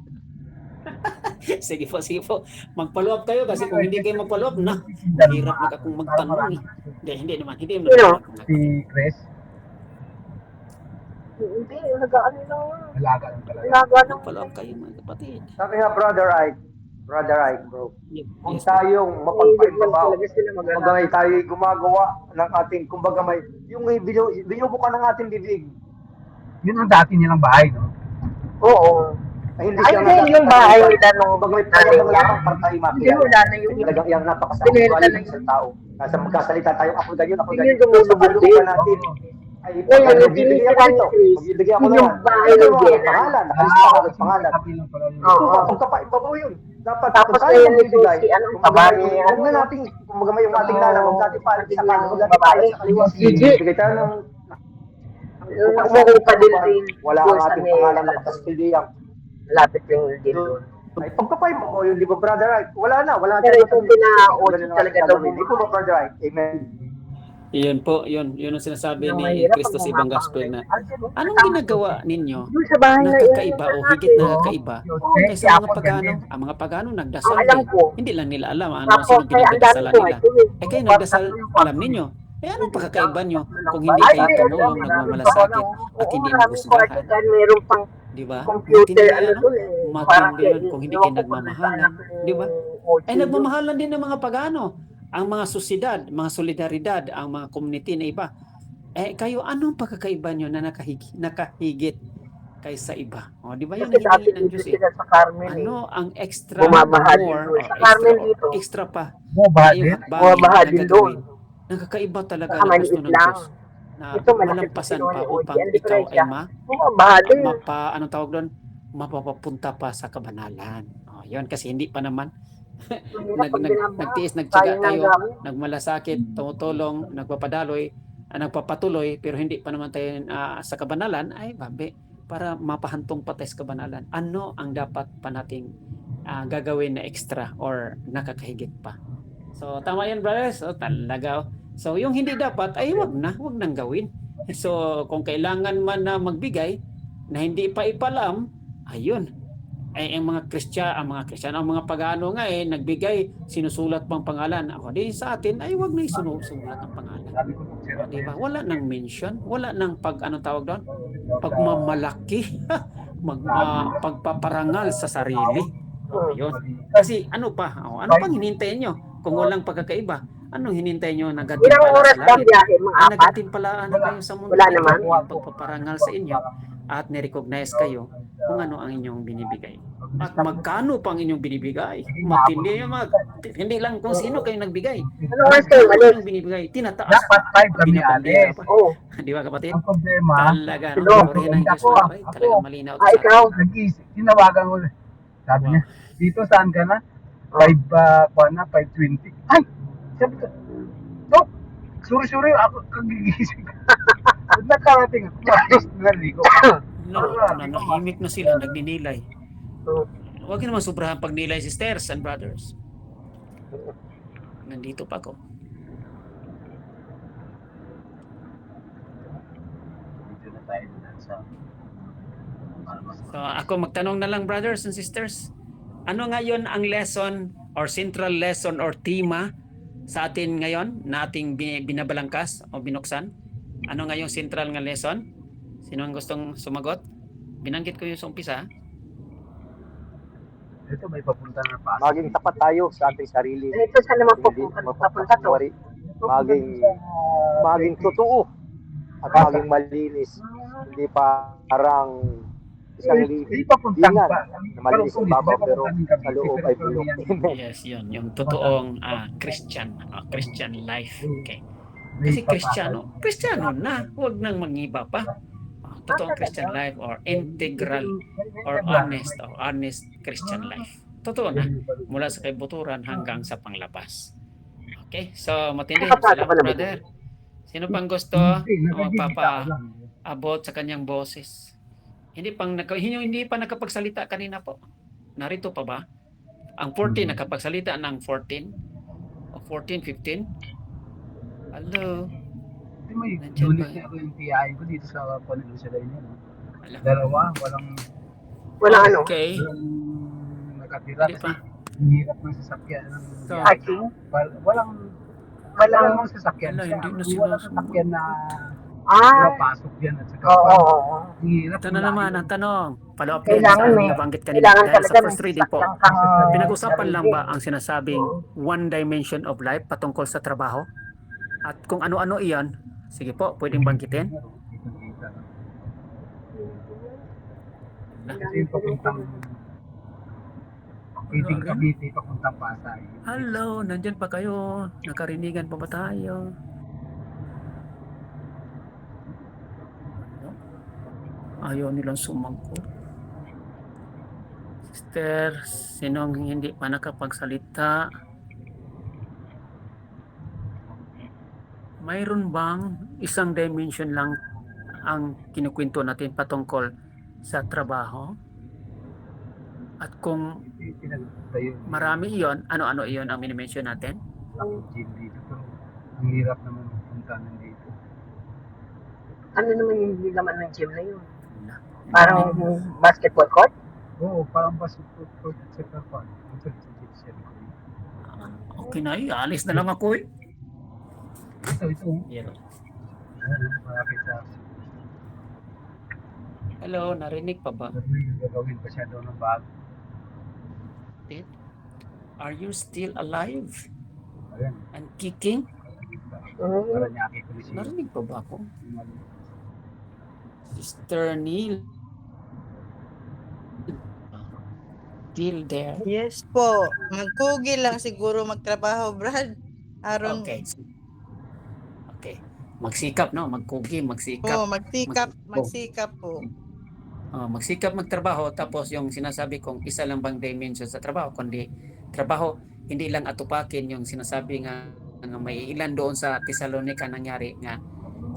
Sige po. Mag-follow up kayo kasi kung hindi kayo mag-follow up, hirap na akong magtanong eh. Hindi naman. Sino? Si Chris, Hindi, nagaan lang. alaga lang talaga. Alaga lang. Mag-follow up kayo mga kapatid. Sabi nga, Brother Ike, bro. Kung Yes, tayong Hilig lang mapagpaibabaw, talaga sila kumbaga mag-alaga. may tayo gumagawa ng ating, kumbaga may, yung binubukan ng ating bibig, Yun ang dati nilang bahay, no? Oo. ay hindi Ay, siya hindi, yung bahay nila nung kumbaga may nanay niya. pagkakang partay Hindi, mafia. wala na yung... Talagang iyang Binenta napakasakit na ng isang tao. Nasa magkasalita tayong ako ganyan, Yun yung lumulubog Sa din. natin, ay Ngayon, yung magbibigay ako tinitira ni nito. Chris, Magbibigay ako yun na yung yan. bahay Ito ni mga Jenna. pangalan, nakalista ka ng pangalan. Oo. Pagkapaibabaw yun. Dapat Tapos kung tayo ngayon, magbibigay, si ano, kumbaga taba may, ni huwag na ano, natin, kumbaga may yung ating lala, huwag natin paalit sa kanan, huwag natin babae. paalit sa kaliwa. Gigi. Bigay tayo ng Umuwi pa din din. wala doon ang sa ating may- pangalan nakapaspildiyang. Lapit lang din doon. Ay, pagpapaibabaw yun, di ba, Brother Ike? Wala na. Pero itong pina-audio talaga daw Di ba, Brother Ike? Amen. Iyon po, yun ang sinasabi Yung ni mahirap Kristo pag sa ibang bumabang gospel na ganyan. anong ginagawa ninyo Doon sa bahay na nakakaiba o higit nakakaiba kaysa mga pagano? ganyan. Ang mga pagano Ang nagdasal alam din. ko, Hindi lang nila alam ano tapos sino kaya ang dami pinagdasalan ko nila. ito eh. Eh kayo nagdasal, alam ninyo. Eh anong pagkakaiba nyo kung hindi Ay, kayo hindi, tumulong, ano, nagmamalasakit at hindi maraming kwarto mahusgahan? dyan, meron pang Di ba? computer, ano Matindi doon eh. Parang Matindi yun kung hindi kayo nagmamahalan. Di ba? Ay nagmamahalan din ng mga pagano. Ang mga susidad, mga solidaridad, ang mga community na iba. Eh kayo, anong pagkakaiba nyo na nakahigit kaysa iba? O, di ba yun Kasi dati hinihingi ng dito Diyos eh? sila sa Carmen eh. Ano ang extra Bumabaha din more doon. or Sa Carmen dito. extra pa Bumabaha na yung din. hakbangin Bumabaha na din gagawin? Nakakaiba talaga Saka na gusto maliit ng lang. Diyos na Ito, malaki malampasan pa pa si upang Ang ikaw ay diferensya, bumabaha din. anong tawag doon? Mapapapunta pa sa kabanalan. O, yun, kasi hindi pa naman Mahirap pag binabaha. nagtiis, nagtiyaga Sayang ng tayo, gamit. nagmalasakit, tumutulong, nagpapatuloy, pero hindi pa naman tayo sa kabanalan, ay babe, para mapahantong patay sa kabanalan. Ano ang dapat pa nating gagawin na extra or nakakahigit pa? So, tama yan, brothers. So, talaga. So, yung hindi dapat, ay wag nang gawin. So, kung kailangan man na magbigay, na hindi pa ipalam, ayun. Ay ang mga Kristiyano, ang mga pagano nga nagbigay, sinusulat pang pangalan. Ako din sa atin ay wag na isinusulat ang pangalan. Sabi ko, sira Di ba? Wala nang mention, wala nang tawag doon? Pagmamalaki, pagpaparangal sa sarili. Ayun. Kasi ano pang hinintayin nyo? Kung walang pagkakaiba, anong hinintay nyo na Ilang gantimpala oras sa ba langit? biyahe? Mga apat? Nagatimpalaan na kayo sa mundo Wala ito, naman. yung pagpaparangal sa inyo at nirecognize kayo kung ano ang inyong binibigay. At magkano pang inyong binibigay? Matindi yung hindi lang kung sino kayo nagbigay. Anong oras kayo Ano ulit? yung binibigay? Tinataas. Dapat 5 kami Pinapandira alis. pa. Oo. Di ba kapatid? Ang problema, Talaga, no? Hello. Purihin ng Diyos Ako, mga kapatid. ako. Talagang malinaw to sa Ikaw? nag-iisip, tinawagan ko. Sabi niya, dito saan ka na? 5:20. Ay! Sabi ko, Dok, suri-suri ako kagigising. Nagkarating ako, tapos naligo. Nanahimik na sila, nagninilay. Oo. Huwag naman sobrahan pagnilay, sisters and brothers. Nandito pa ako. Dito na tayo sa So ako magtanong na lang, brothers and sisters. Ano ngayon ang lesson or central lesson or tema sa atin ngayon na ating binabalangkas o binuksan? Ano nga yung central nga lesson? Sino ang gustong sumagot? binanggit ko yung sa umpisa. Ito may papunta na pa. Maging tapat tayo sa ating sarili. Ito saan naman Hindi papunta to? maging totoo at maging malinis. Hindi parang isang Hindi papuntang lingan pa. na malinis ang babaw pero sa loob ay bulok. Amen. Yes, yun. Yung totoong Christian life. Okay. Kasi Kristiyano na. Huwag nang mangiba pa. Totoong Christian life or integral or honest Christian life. Totoo na. Mula sa kaibuturan hanggang sa panglabas. Okay? So, matindi. Salamat, brother. Sino pang gusto magpapaabot sa kanyang boses? Hindi pa nakapagsalita kanina po. Narito pa ba? Ang 14 nakapagsalita ng 14 o 14, 15. Hello. May Nandiyan unit ba? na ako yung TI ko dito sa Panilo sa Lainyo. Alam. Dalawa, walang Okay. nakatira Hindi kasi pa. hirap ng sasakyan. So, Parking? Walang sasakyan. Ala, hindi na Walang sinusunod. sasakyan na Ah, pasok yan at saka oo. hirap. Ito na naman ang tanong. Follow up yan Kailangan sa may- nabanggit kanina. Kailangan Dahil talaga sa may first reading po, sasakyan kang pinag-usapan lang ba sarili. ang sinasabing one dimension of life patungkol sa trabaho? At kung ano-ano iyon, sige po, pwedeng banggitin. Kasi yung papuntang pwedeng Cavite, papuntang Pasay. Hello, nandyan pa kayo? Nakarinigan pa ba tayo? Ayaw nilang sumagot. Sister, sinong hindi pa nakapagsalita? Mayroon bang isang dimension lang ang kinukwento natin patungkol sa trabaho? At kung Pinagtayo marami iyon, ano-ano iyon ang minimension natin? ang gym dito. Pero ang hirap naman magpunta nandito. Ano naman yung laman ng gym na yun? Na. Parang basketball court? Oo, parang basketball court at saka pa. Okay na yun, alis na lang ako eh. Ito. Yeah. Malapit sa Hello, narinig pa ba? gagawin pa siya doon ng bago. Are you still alive Ayan. and kicking? Para niya ko siya. Narinig pa ba ako? Sister Neil. Still there? Yes po. Magkugi lang siguro magtrabaho, Brad. Aron Okay. Okay. Magsikap, no? Magkugi, magsikap. po, magsikap po. Magsikap magtrabaho, tapos yung sinasabi kong isa lang bang dimension sa trabaho, kundi trabaho, hindi lang atupakin yung sinasabi nga may ilan doon sa Thessalonica nangyari nga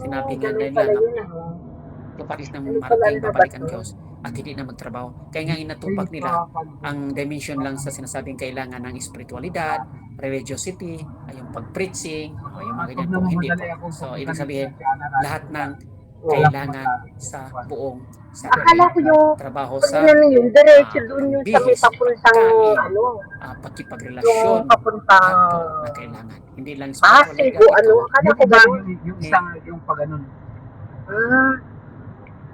sinabi nga nila na tuparis ng marating babalikan Diyos at hindi na magtrabaho. Kaya nga inatupak nila ang dimension lang sa sinasabing kailangan ng spiritualidad, religiosity, ay yung pag-preaching, o yung mga ganyan po. Hindi po. So, ibig sabihin, lahat ng kailangan sa buong sarili. Akala ko yung Trabaho pag sa ano yun, diretso doon yung sa may bihis, papuntang kain, ano, pakipagrelasyon, yung papuntang lahat po na kailangan. Hindi lang Pasig o ano, akala ko ba yun? Yung isang, yung pag ganun.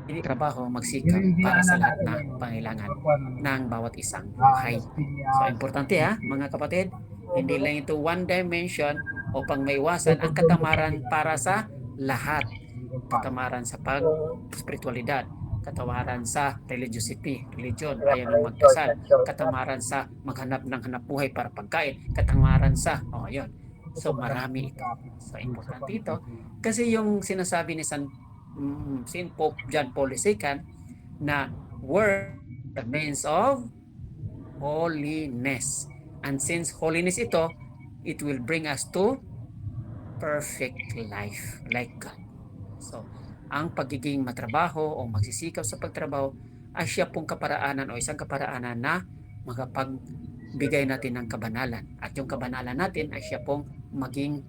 Hindi trabaho, magsikap para sa lahat na pangailangan ng bawat isang buhay. So, importante mga kapatid, hindi lang ito one dimension upang maiwasan ang katamaran para sa lahat. Katamaran sa pag-spiritualidad, katamaran sa religiosity, religion, ayaw ng magdasal, katamaran sa maghanap ng hanap buhay para pagkain, katamaran sa, yun. So, marami ito. So, importante ito. Kasi yung sinasabi ni Saint Pope John Paul II na work the means of holiness. And since holiness ito, it will bring us to perfect life like God. So, ang pagiging matrabaho o magsisikap sa pagtrabaho ay siya pong kaparaanan o isang kaparaanan na makapagbigay natin ng kabanalan. At yung kabanalan natin ay siya pong maging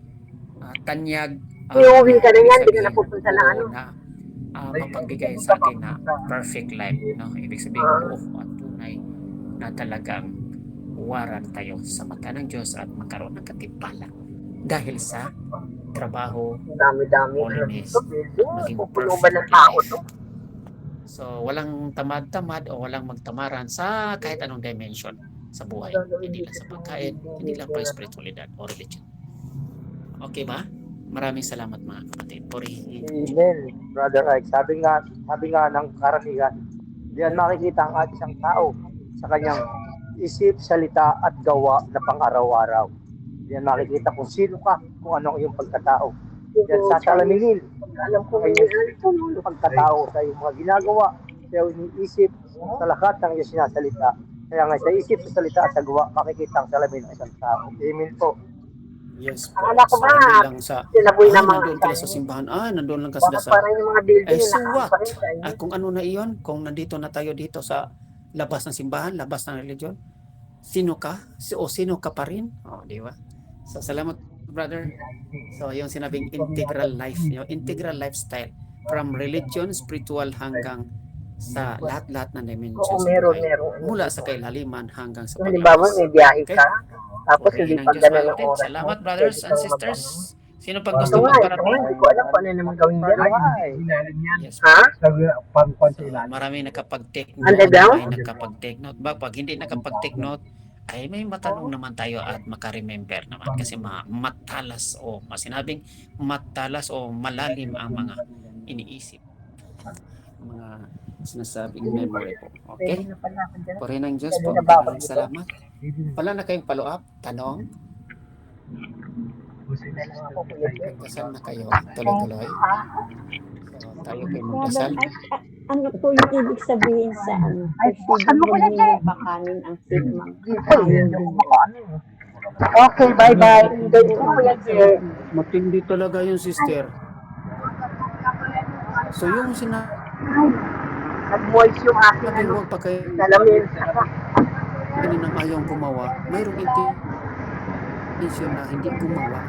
tanyag. Iuwin ka na yan, hindi ka napupunta na ano. Na mapagbigay sa atin na perfect life. No? Ibig sabihin buo at tunay na talagang uwaran tayo sa mata ng Diyos at magkaroon ng katimpala. Dahil sa trabaho, Dami-dami. holiness, maging Pupuno ba ng perfect tao life. to? So, walang tamad-tamad o walang magtamaran sa kahit anong dimension sa buhay. Hindi lang sa pagkain, hindi lang pa spiritualidad o religion. Okay ba? Maraming salamat mga kapatid. Puri. Amen, Brother Ike. Sabi nga ng karamihan, diyan makikita ang isang tao sa kanyang isip, salita at gawa na pang-araw-araw. Diyan makikita kung sino ka, kung ano ang iyong pagkatao. Diyan sa salamingin, Alam ko ay ngayon. pagkatao sa iyong mga ginagawa, sa iyong iniisip, sa lahat ng iyong sinasalita. Kaya nga sa isip, sa salita at sa gawa, makikita ang salamin ng isang tao. Amen po. Yes po. Akala ko So, ba, hindi lang sa, sinaboy na mga nandun pala sa simbahan. Nandun lang ka Baka sila sa, parang yung mga building so na what? nakaparin. Kung ano na iyon, kung nandito na tayo dito sa labas ng simbahan, labas ng religion, sino ka? O sino ka pa rin? Di ba? So, salamat, brother. So, yung sinabing integral life, yung integral lifestyle from religion, spiritual hanggang sa lahat-lahat ng dimensions Oo, sa meron. buhay. Mula sa kailaliman hanggang sa Halimbawa, may biyahe Okay? ka, tapos Purihin hindi ang pa Diyos ganun mga ang kapatid. oras. Salamat, mo, brothers pwede and kang sisters. mag-ano. Sino pang Ito gusto nga, magparating? hindi ko alam kung ano naman gawin dyan. Ilalim yan. Yes. Ha? Sa pangkwan sa So, ilalim. maraming nakapag-take note. Underground? May nakapag-take note ba? Pag hindi nakapag-take note, ay may matanong naman tayo at makaremember naman kasi matalas o masinabing matalas o malalim ang mga iniisip, mga sinasabing memory po. Okay? Pwede na pala ako dyan. Purihin ang Diyos po. Pwede na ba ako Maraming dito? salamat. Wala na kayong follow-up? Tanong? Pwede lang ako, Kuya Jay. Dasal na kayo. Tuloy-tuloy. So, tayo kayo magdasal. Ano po yung ibig sabihin sa ano? buksan mo ko na, Hindi pakanin ang sigmang. Okay, bye-bye. Enjoy mo, Kuya Jay. Matindi talaga yung sister. So yung sinabi Nag-voice yung aking ano, huwag pa kayo salamin. ng ayong gumawa, mayroong intention na hindi gumawa.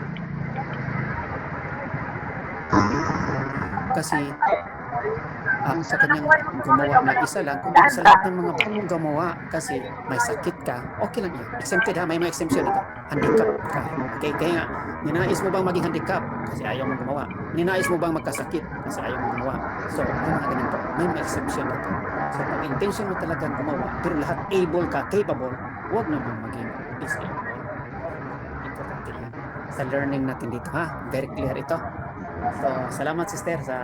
Kasi sa kanyang gumawa na isa lang, kung sa lahat ng mga bagong gumawa, kasi may sakit ka, okay lang yan. Exempted ha, may mga exemption ito. Handicap ka. Okay, kaya nga, ninais mo bang maging handicap? Kasi ayaw mong gumawa. Ninais mo bang magkasakit? Kasi ayaw mong gumawa. So, may mga ganito. May mga exemption ito. So, pag intention mo talagang gumawa, pero lahat able ka, capable, huwag naman maging disabled. Importante yan. Sa learning natin dito ha, very clear ito. So, salamat sister sa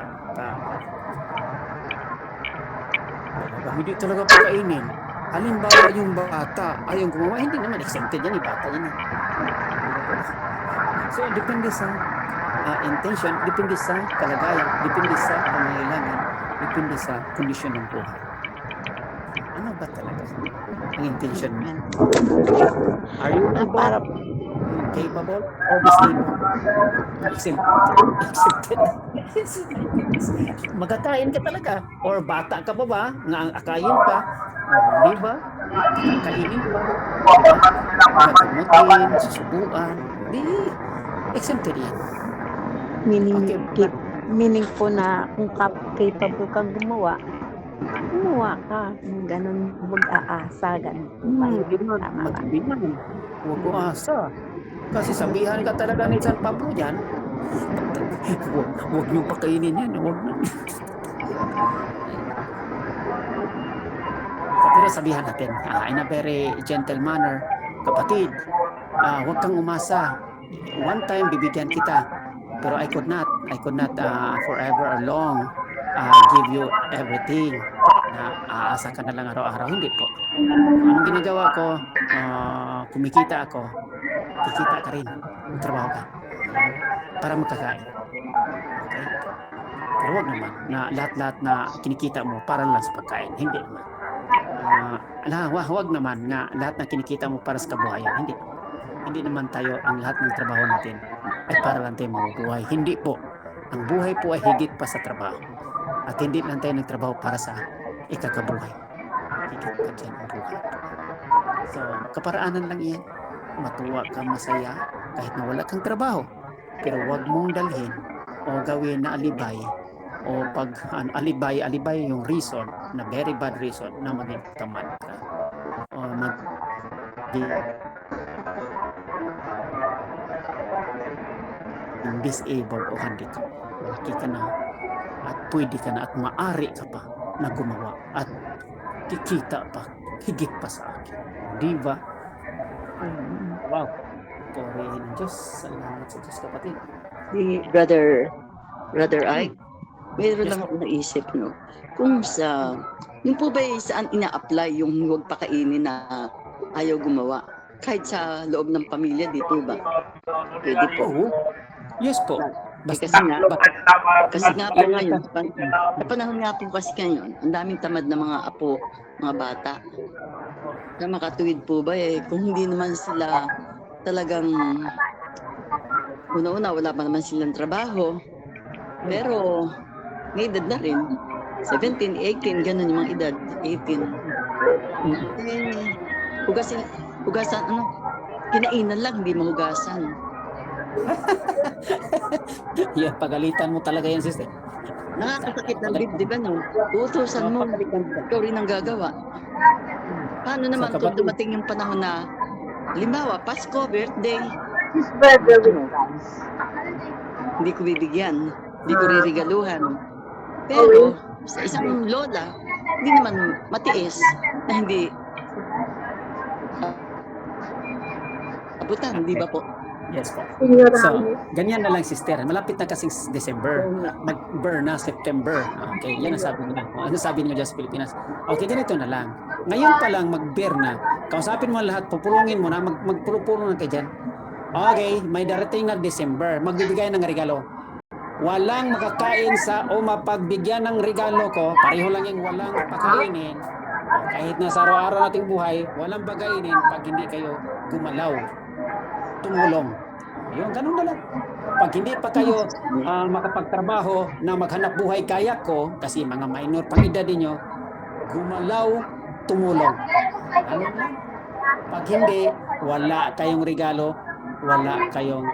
hindi talaga pakainin. Halimbawa yung bata ayaw gumawa, hindi naman exempted yan, bata yan. So, depende sa intention, depende sa kalagayan, depende sa pangangailangan, depende sa kondisyon ng buhay. Ano ba talaga ang intention mo? Are you capable or disabled? Accepted. Magkakain ka talaga or bata ka pa ba nga akayin pa, di ba? Kainin pa, gagamutin, susubuan, di exempted yan. Meaning po na kung capable kang gumawa ka. Ganun, mag-aasa, ganun. Tama ba? Huwag ko asa. Kasi sabihan ka talaga ni San Pablo dyan, huwag niyong pakainin yan. Huwag na. Pero sabihan natin, in a very gentle manner, kapatid, huwag kang umasa. One time, bibigyan kita. Pero I could not forever or long give you everything. Aasa ka na lang araw-araw. Hindi po. Anong ginagawa ko? Kumikita ako. Kikita ka rin. Magtrabaho ka. Para magkakain. Okay? Pero wag naman na lahat-lahat na kinikita mo para lang sa pagkain. Hindi naman. Wag naman na lahat na kinikita mo para sa kabuhayan. Hindi. Hindi naman tayo, ang lahat ng trabaho natin ay para lang tayo mabubuhay. Hindi po. Ang buhay po ay higit pa sa trabaho. At hindi lang tayo nagtrabaho para sa ikakabuhay. Higit pa dyan ang buhay. So, kaparaanan lang yan. Matuwa ka, masaya, kahit na wala kang trabaho. Pero wag mong dalhin o gawin na alibay o pag alibay yung reason, na very bad reason, na maging tamad ka. O disabled o handicap. Hindi ka na at pwede ka na at maari ka pa na gumawa at kikita pa, higit pa sa akin. Di ba? Wow. Purihin ng Diyos. Salamat sa Diyos, kapatid. Si Brother Ike, mayroon lang ako naisip, no? Kung yung po ba saan ina-apply yung huwag pakainin na ayaw gumawa? Kahit sa loob ng pamilya, di po ba? Pwede po. Oo. Yes po. Kasi nga po ngayon, sa panahon nga po kasi ngayon, ang daming tamad na mga apo, mga bata. Na makatuwid po ba kung hindi naman sila talagang una-una, wala pa naman silang trabaho. Pero may edad na rin. 17, 18, ganun yung mga edad. 18. Hugasan, kinainan lang, hindi mahugasan. Yeah, pagalitan mo talaga yan, sister. Nakakasakit ng dibdib, Uutusan mo, ikaw rin ang gagawa. Paano naman kung dumating yung panahon na, halimbawa, Pasko, birthday, His brother with rice. hindi ko bibigyan, hindi ko ririgaluhan. Pero, sa isang lola, hindi naman matiis na hindi abutan, di ba po? Yes po. Senior So, Ramos. ganyan na lang, sister. Malapit na kasing December. Mag-burn na September. Okay, yan ang sabi nila. Ano sabi nila dyan sa Pilipinas? Okay, ganito na lang. Ngayon pa lang mag-bear na. Kausapin mo lahat, pupulungin mo na, magpulo-pulo na kayo dyan. Okay, may darating na December. Magbibigay ng regalo. Walang makakain o mapagbigyan ng regalo ko. Pareho lang yung walang pakainin. Kahit na sa araw-araw nating buhay, walang bagainin pag hindi kayo gumalaw. Tumulong. Yun, ganun na lang. Pag hindi pa kayo makapagtrabaho na maghanap buhay kaya ko, kasi mga minor pang edad ninyo, gumalaw, tumulong. Ano lang? Pag hindi, wala kayong regalo, wala kayong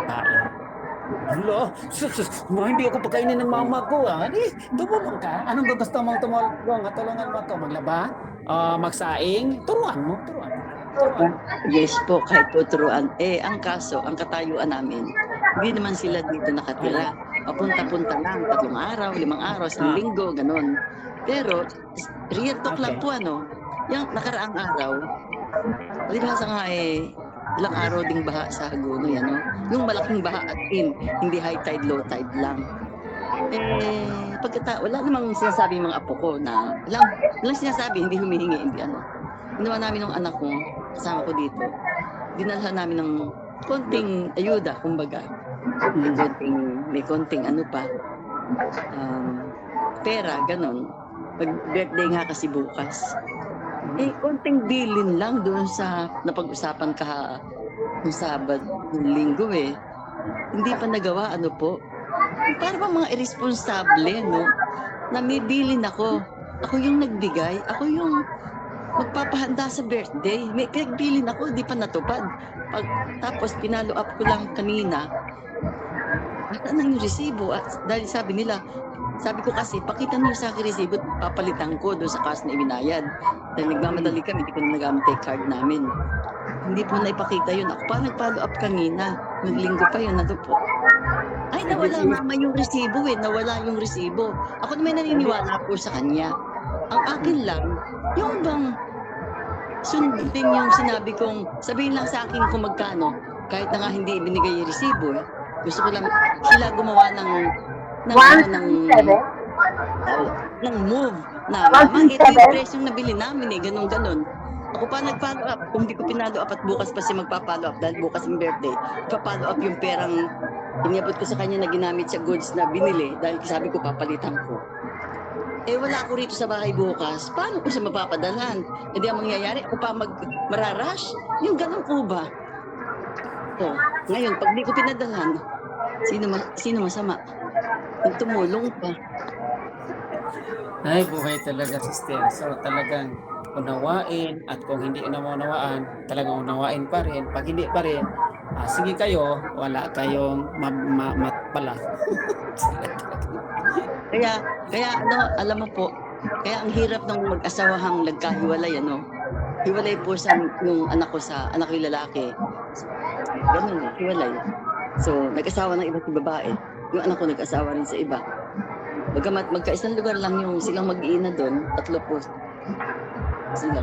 kain. Hello? Hindi ako pagkainin ng mama ko. Tumulong ka. Anong gusto mong tumulong? Tulungan mo ako maglaba, magsaing, turuan mo. Yes po, kahit po turuan. Ang kaso, ang katayuan namin, hindi naman sila dito nakatira. Papunta-punta lang, 3 araw, 5 araw, 1 linggo, ganun. Pero, real talk lang po, yung nakaraang araw, palibhasa nga ilang araw ding baha sa Hagonoy, yung malaking baha at hindi high tide, low tide lang. Wala namang sinasabi mga apo ko na, walang sinasabi, hindi humihingi, hindi Ginawa namin ng anak ko, kasama ko dito, dinalhan namin ng konting ayuda, kumbaga. May konting pera, ganun. Pag-birthday nga kasi bukas. Konting bilin lang doon sa napag-usapan ka ng Sabado, ng Linggo Hindi pa nagawa, Para bang mga irresponsable, na may bilin ako. Ako yung nagbigay, ako yung magpapahanda sa birthday. May pinagbilin ako, di pa natupad. Tapos pinalo up ko lang kanina. Saan ang resibo? Dahil sabi ko kasi, pakita niyo sa akin resibo, papalitan ko doon sa cash na ibinayad. Dahil nagmamadali kami, hindi ko na nagamit yung card namin. Hindi po na ipakita yun. Ako pa nagpalo up kanina. Naglinggo pa yun, po. Ay, nawala mama yung resibo nawala yung resibo. Ako naman naniniwala po sa kanya. Ang akin lang, yung bang sundin yung sinabi kong, sabihin lang sa akin kung magkano, kahit na nga hindi ibinigay yung resibo Gusto ko lang sila gumawa ng move na mama, ito yung presyong nabili namin ganun. Ako pa nag-follow up. Kung hindi ko pinalo up at bukas pa siya magpa-follow up dahil bukas yung birthday, pa-follow up yung perang inabot ko sa kanya na ginamit sa goods na binili dahil sabi ko papalitan ko. Wala ako rito sa bahay bukas. Paano ko siya mapapadalhan? Hindi ang mangyayari. Ako pa mararush? Yung ganun po ba? So, ngayon, pag di ko pinadalhan, sino masama? Yung tumulong pa. Ay, buhay talaga, sister. So, talagang unawain at kung hindi na maunawaan, talagang unawain pa rin. Pag hindi pa rin, sige kayo, wala kayong matpala. Kaya alam mo po, kaya ang hirap ng mag-asawahang nagkahiwalay, hiwalay po sa yung anak ko yung lalaki. Ganun hiwalay. So, nag-asawa ng iba't babae. Yung anak ko nag-asawa rin sa iba. Bagamat magkaisang lugar lang yung silang mag-iina doon, 3 po sila.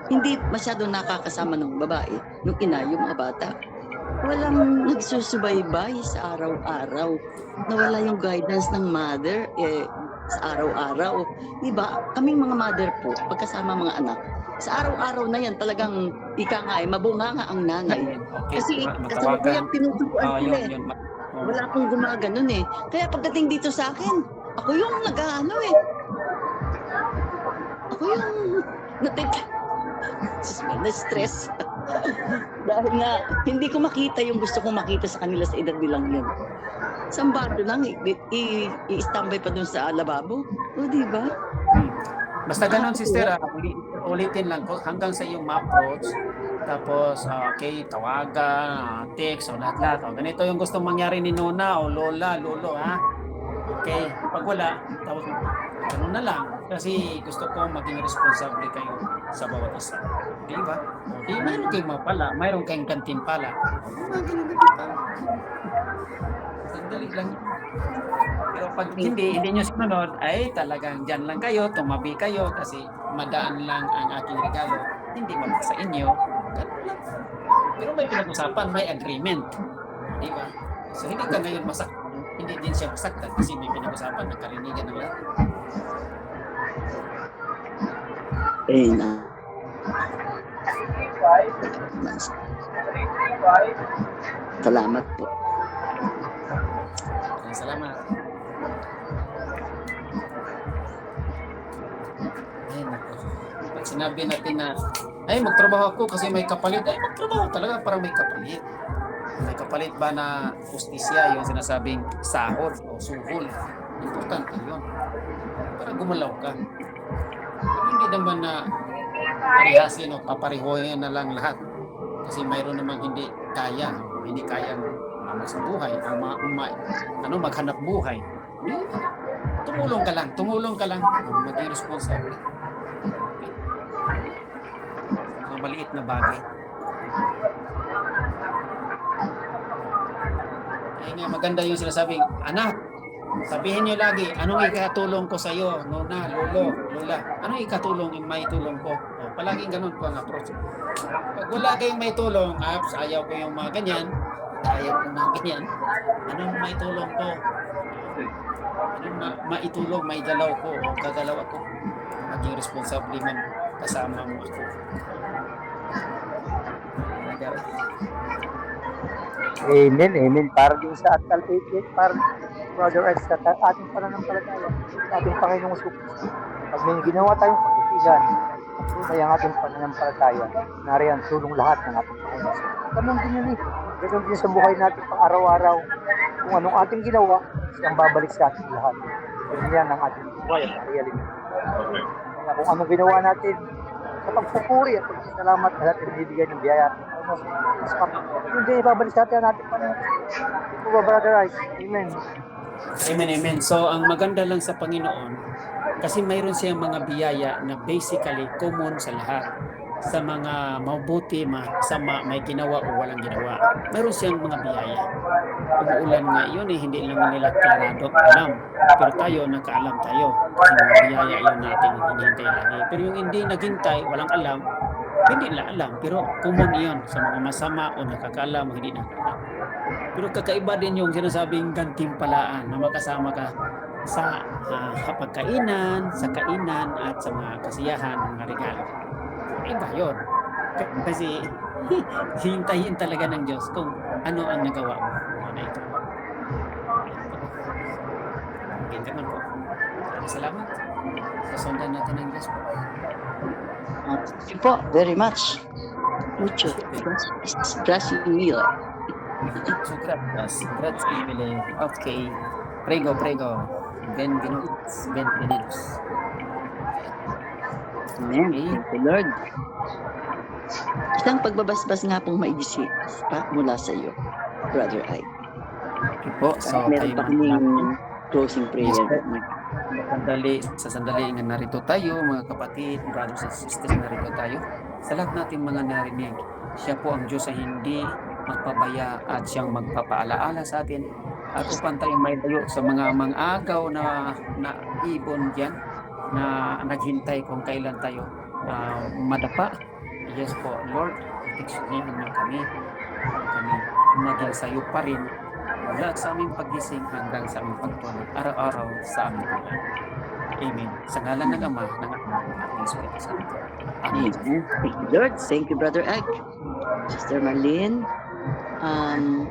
Hindi masyadong nakakasama ng babae, yung ina, yung mga bata. Walang nagsusubaybay sa araw-araw. Nawala yung guidance ng mother sa araw-araw. Diba? Kaming mga mother po, pagkasama mga anak, sa araw-araw na yan talagang ika nga mabunganga ang nanay. Kasi matawagan. kaya tinuturuan sila eh. Yun. Wala akong gumaganon eh. Kaya pagdating dito sa akin, ako yung nag-ano eh. Ako yung na-stress. Dahil nga, hindi ko makita yung gusto kong makita sa kanila sa edad nilang yun. Sambado lang, i-standby pa dun sa lababo. O, di ba? Basta ganun, sister, ulitin lang hanggang sa iyong ma-approach. Tapos, okay, tawagan, text, o lahat-lahat. O, ganito yung gusto mangyari ni Nona o Lola, Lolo, ha? Okay, pag wala, tapos, ganun na lang. Kasi gusto ko maging responsable kayo sa bawat isa. Di ba? O, di, mayroon kayong mapala, mayroon kayong gantimpala. Sandali lang. Pero pag hindi nyo sinunod, ay talagang dyan lang kayo, tumabi kayo kasi madaan lang ang aking regalo. Hindi mabag sa inyo. Ganun lang. Pero may pinag-usapan, may agreement. Di ba? So hindi ka ngayon masaktan. Hindi din siya masaktan kasi may pinag-usapan, nagkarinigan ng lahat. Salamat po. Salamat. Ay, nako. Pag sinabi natin na, ay, magtrabaho ako kasi may kapalit. Ay, magtrabaho talaga para may kapalit. May kapalit ba na justisya, yung sinasabing sahod o suhol? Importante yun. Para gumalaw ka. Pero hindi naman na parihasin o paparihoyin na lang lahat. Kasi mayroon naman hindi kaya sa buhay, maghanap buhay. Tumulong ka lang, maging responsable. Mga maliit na bagay. Kaya nga maganda yung sinasabing, anak, sabihin niyo lagi, anong ikatulong ko sa iyo, Nona, Lolo, Lola? Anong ikatulong yung may tulong ko? O, palaging ganun po ang approach. Pag wala kayong may tulong, ayaw ko yung mga ganyan, anong may tulong ko? Anong maitulong, may dalaw ko, o gagalaw ako? Maging responsable man kasama mo ako. Amen. Para din sa Atal 88, para Brother Ed, sa ating pananampalataya, sa ating Panginoong Kristo. Pag may ginawa tayong kaputihan, tunay ang ating pananampalataya, nariyan tulong lahat ng ating Panginoon. Ganun din yun eh. Ganun din sa buhay natin pang araw-araw. Kung anong ating ginawa, siyang babalik sa ating lahat. Yan ang ating buhay at reality. Kaya kung anong ginawa natin, sa pagpupuri at pagpasalamat na natin binibigay ng biyaya at yun din ibabalik sa atin natin Panginoon. Brother Ed, amen. Amen. So, ang maganda lang sa Panginoon, kasi mayroon siyang mga biyaya na basically common sa lahat. Sa mga mabuti, masama, may ginawa o walang ginawa. Mayroon siyang mga biyaya. Umuulan nga yun hindi lang nila klarado alam. Pero tayo, nakaalam tayo. Kasi mga biyaya yun natin hinihintay lagi. Pero yung hindi naghintay, walang alam, hindi nila alam. Pero common yun sa mga masama o nakakaalam o hindi nakakaalam. Pero kakaiba din yung sinasabing gantimpalaan na makasama ka sa pagkainan, sa kainan at sa mga kasiyahan, mga regalo. Iba yun. Kasi hintayin talaga ng Diyos kung ano ang nagawa mo. Ano ito? Ganyan naman po. Salamat. Sasundan natin ang Diyos po. Thank you po very much. Mucho. Gracias mil. Gracias mille. Okay. Prego. Benvenidos. Amen. Thank you, Lord. Isang pagbabasbas nga pong maigisi pa mula sa iyo, Brother Ed. Okay po. So, meron pa kaming closing prayer. Sa sandali nga narito tayo, mga kapatid, brothers and sisters, narito tayo. Sa lahat natin mga narinig, siya po ang Diyos ay hindi magpabaya at siyang magpapaalaala sa atin at upang tayo may layo sa mga agaw na ibon diyan na naghintay kung kailan tayo madapa. Yes po, Lord, proteksyonin niyo kami. Kami maging sayo pa rin mula sa aming pagising hanggang sa aming pagtulog araw-araw sa aming buhay. Amen. Sa ngalan ng Ama, ng Anak, at ng Espiritu Santo. Amen. Amen. Thank you, Lord. Thank you, Brother Ag. Sister Marlene. Anong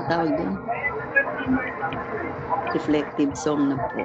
tawag doon? Reflective song na po.